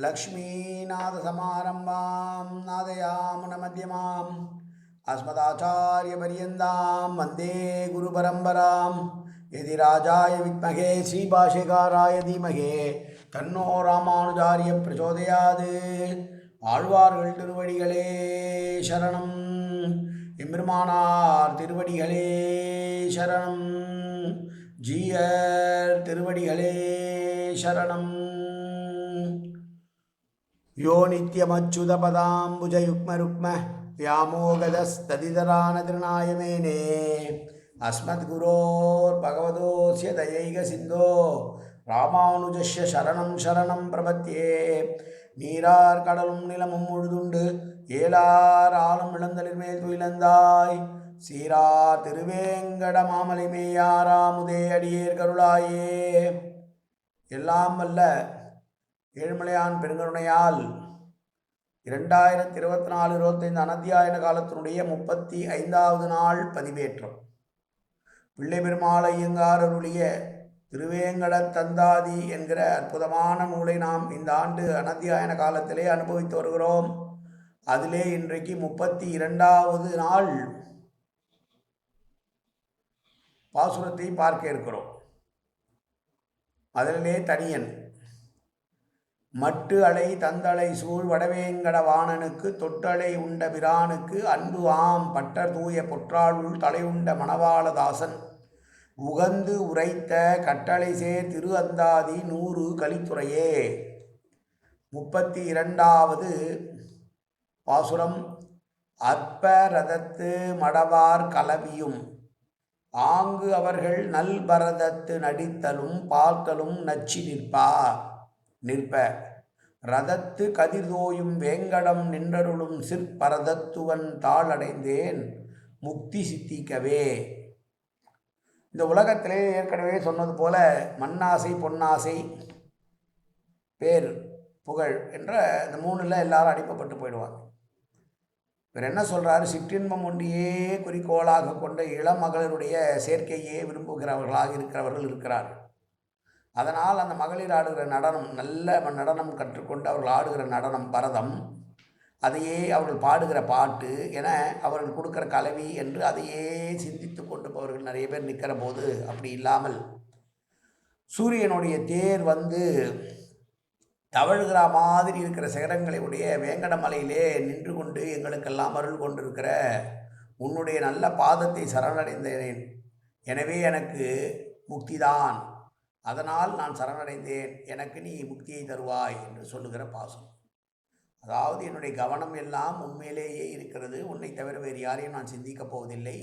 लक्ष्मीनाथसमारम्भां नादयामुनमध्यमाम् अस्मदाचार्यपर्यन्तां वन्दे गुरुपरम्परां यदिराजाय विद्महे श्रीभाष्यकाराय धीमहि तन्नो रामानुजार्य प्रचोदयात् ஆழ்வார்கள் திருவடிகளே சரணம் எம்பெருமானார் திருவடிகளே சரணம் ஜீயர் திருவடிகளே சரணம் यो नित्यमच्युतपदाम्बुजयुग्मरुक्म व्यामोगदस्तदितरानतृणाय मेने अस्मद्गुरोर्भगवतोऽस्य दयैकसिन्धो ராமானுஜஸ்ய சரணம் சரணம் பிரபத்தியே. நீரார் கடலும் நிலமும் முழுதுண்டு ஏலார் ஆளும் இளந்தலின் மேல் துயிலந்தாய் சீரார் திருவேங்கட மாமலை மேயாராமுதே அடியேர் கருளாயே. எல்லாம் வல்ல ஏழுமலையான் பெருங்கருணையால் 2024-25 அனத்தியாயன காலத்தினுடைய 35வது நாள் பதிவேற்றம். பிள்ளை பெருமாள் ஐயங்கார் அருளிய திருவேங்கட தந்தாதி என்கிற அற்புதமான நூலை நாம் இந்த ஆண்டு அனத்தியாயன காலத்திலே அனுபவித்து வருகிறோம். அதிலே இன்றைக்கு 32வது நாள் பாசுரத்தை பார்க்க இருக்கிறோம். அதிலே தனியன் மட்டு அலை தந்தளை சூழ் வடவேங்கட வாணனுக்கு தொட்டளை உண்ட பிரானுக்கு அன்பு ஆம் பட்டர் தூய பொற்றாளுள் தலையுண்ட மணவாளதாசன் உகந்து உரைத்த கட்டளை சேர் திரு அந்தாதி 100 கலித்துறையே. 32வது பாசுரம். அற்ப ரதத்து மடவார் கலவியும் ஆங்கு அவர்கள் நல்பரதத்து நடித்தலும் பார்த்தலும் நச்சி நிற்ப ரதத்து கதிர்தோயும் வேங்கடம் நின்றருளும் சிற்பரதத்துவன் தாளடைந்தேன் முக்தி சித்திக்கவே. இந்த உலகத்திலே ஏற்கனவே சொன்னது போல மண்ணாசை பொன்னாசை பேர் புகழ் என்ற இந்த 3ல் எல்லாரும் அடிப்பப்பட்டு போயிடுவாங்க. இவர் என்ன சொல்கிறாரு? சிற்றின்பம் ஒன்றியே குறிக்கோளாக கொண்ட இளமகளிருடைய சேர்க்கையே விரும்புகிறவர்களாக இருக்கிறார்கள். அதனால் அந்த மகளிர் ஆடுகிற நடனம், நல்ல நடனம் கற்றுக்கொண்டு அவர்கள் ஆடுகிற நடனம் பரதம், அதையே அவர்கள் பாடுகிற பாட்டு என அவர்கள் கொடுக்குற கலவி என்று அதையே சிந்தித்து கொண்டு அவர்கள் நிறைய பேர் நிற்கிற போது, அப்படி இல்லாமல் சூரியனுடைய தேர் வந்து தவழ்கிற மாதிரி இருக்கிற சிகரங்களை உடைய வேங்கடமலையிலே நின்று கொண்டு எங்களுக்கெல்லாம் அருள் கொண்டிருக்கிற உன்னுடைய நல்ல பாதத்தை சரணடைந்தேன், எனவே எனக்கு முக்திதான், அதனால் நான் சரணடைந்தேன், எனக்கு நீ முக்தியை தருவாய் என்று சொல்லுகிற பாசம். அதாவது என்னுடைய கவனம் எல்லாம் உண்மையிலேயே இருக்கிறது, உன்னை தவிர வேறு யாரையும் நான் சிந்திக்கப் போவதில்லை,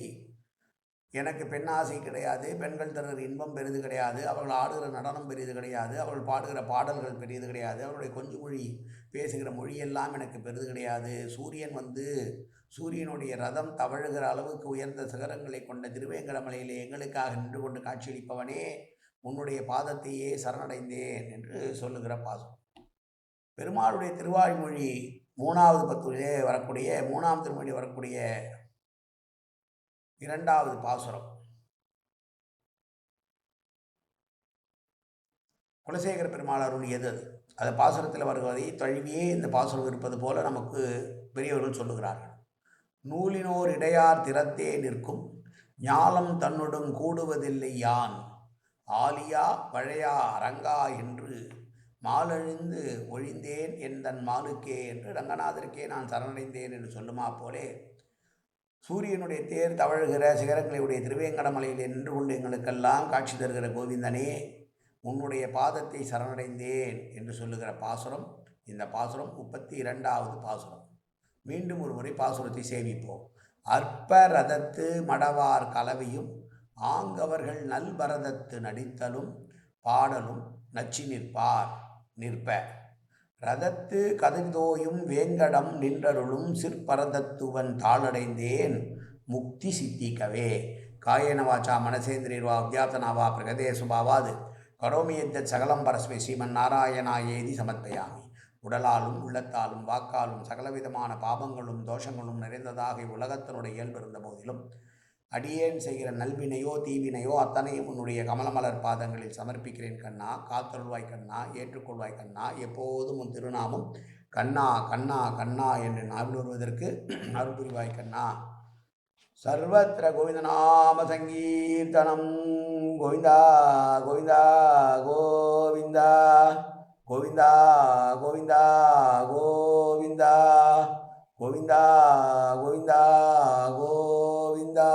எனக்கு பெண்ணாசை கிடையாது, பெண்கள் தருகிற இன்பம் பெரிது கிடையாது, அவர்கள் ஆடுகிற நடனம் பெரிது கிடையாது, அவர்கள் பாடுகிற பாடல்கள் பெரிது கிடையாது, அவருடைய கொஞ்ச மொழி பேசுகிற மொழியெல்லாம் எனக்கு பெரிது கிடையாது. சூரியனுடைய ரதம் தவழுகிற அளவுக்கு உயர்ந்த சிகரங்களை கொண்ட திருவேங்கடமலையிலே எங்களுக்காக நின்று கொண்டு காட்சியளிப்பவனே, உன்னுடைய பாதத்தையே சரணடைந்தேன் என்று சொல்லுகிற பாசம். பெருமாளுடைய திருவாய்மொழி 3வது பத்திலே வரக்கூடிய 3ஆம் திருமொழி வரக்கூடிய 2வது பாசுரம். குலசேகர பெருமாள் அருளியது அது பாசுரத்தில் வருவதை தழுவியே இந்த பாசுரம் இருப்பது போல நமக்கு பெரியவர்கள் சொல்லுகிறார்கள். நூலினோர் இடையார் திறத்தே நிற்கும் ஞாலம் தன்னுடன் கூடுவதில்லை யான் ஆலியா பழையா அரங்கா என்று மாலழிந்து ஒழிந்தேன் என் தன் மாலுக்கே என்று ரங்கநாதருக்கே நான் சரணடைந்தேன் என்று சொல்லுமா போலே சூரியனுடைய தேர் தவழ்கிற சிகரங்களுடைய திருவேங்கடமலையில் நின்று கொண்டு எங்களுக்கெல்லாம் காட்சி தருகிற கோவிந்தனே, உன்னுடைய பாதத்தை சரணடைந்தேன் என்று சொல்லுகிற பாசுரம் இந்த பாசுரம். 32வது பாசுரம். மீண்டும் ஒரு முறை பாசுரத்தை சேவிப்போம். அற்ப ரதத்து மடவார் கலவியும் ஆங்கவர்கள் நல்பரதத்து நடித்தலும் பாடலும் நச்சி நிற்ப ரதத்து கதிர்தோயும் வேங்கடம் நின்றருளும் சிற்பரதத்துவன் தாளடைந்தேன் முக்தி சித்திக்கவே. காயேன வாச்சா மனசேந்திரியர்வா வித்யாப்தனாவா பிரகதே சுபாவாது கரோமி யத்தத் சகலம் பரஸ்மை ஸ்ரீமன் நாராயணாயேதி சமர்ப்பயாமி. உடலாலும் உள்ளத்தாலும் வாக்காலும் சகலவிதமான பாபங்களும் தோஷங்களும் நிறைந்ததாக உலகத்தினுடைய இயல்பு இருந்த போதிலும் அடியேன் செய்கிற நல்வினையோ தீவினையோ அத்தனையும் உன்னுடைய கமலமலர் பாதங்களில் சமர்ப்பிக்கிறேன் கண்ணா. காத்தருள்வாய் கண்ணா, ஏற்றுக்கொள்வாய் கண்ணா. எப்போதும் உன் திருநாமம் கண்ணா கண்ணா கண்ணா என்று நாவில் வருவதற்கு அருள் புரிவாய் கண்ணா. சர்வத்திர கோவிந்தநாம சங்கீர்த்தனம். கோவிந்தா கோவிந்தா கோவிந்தா கோவிந்தா கோவிந்தா கோவிந்தா கோவிந்தா கோவிந்தா கோவிந்தா.